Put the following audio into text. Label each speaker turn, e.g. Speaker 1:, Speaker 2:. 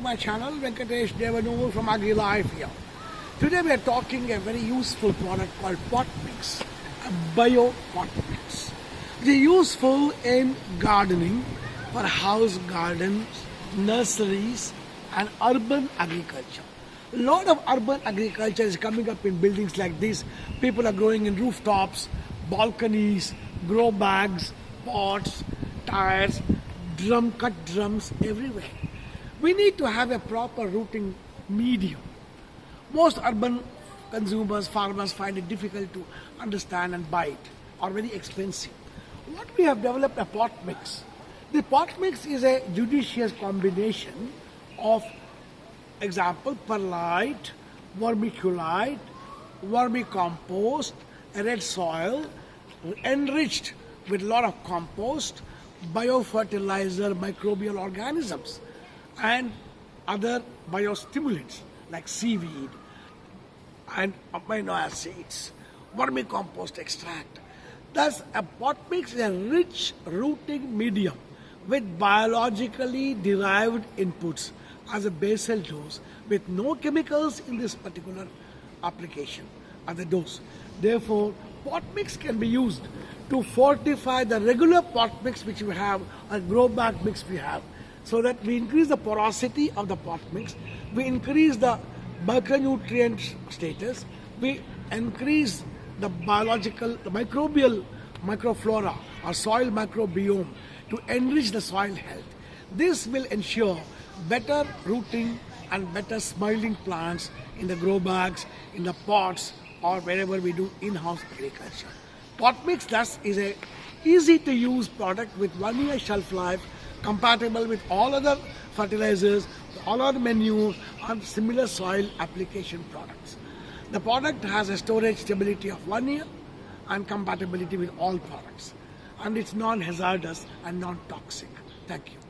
Speaker 1: my channel, Venkatesh Devanu from Agrilife Bio. Today we are talking a very useful product called Potmix, a bio Potmix. It is useful in gardening for house gardens, nurseries and urban agriculture. A lot of urban agriculture is coming up in buildings like this. People are growing in rooftops, balconies, grow bags, pots, tires, cut drums everywhere. We need to have a proper rooting medium. Most urban consumers, farmers find it difficult to understand and buy it, or very expensive. What we have developed a pot mix. The pot mix is a judicious combination of, example, perlite, vermiculite, vermicompost, red soil, enriched with a lot of compost, biofertilizer, microbial organisms, and other biostimulants like seaweed and amino acids, vermicompost extract. Thus, a pot mix is a rich rooting medium with biologically derived inputs as a basal dose with no chemicals in this particular application as a dose. Therefore, pot mix can be used to fortify the regular pot mix which we have, or grow bag mix we have, so that we increase the porosity of the pot mix, we increase the micronutrient status, we increase the biological, the microbial microflora or soil microbiome to enrich the soil health. This will ensure better rooting and better smiling plants in the grow bags, in the pots, or wherever we do in-house agriculture. Potmix thus is a easy to use product with 1 year shelf life, compatible with all other fertilizers, all other manure and similar soil application products. The product has a storage stability of 1 year and compatibility with all products, and it's non-hazardous and non-toxic. Thank you.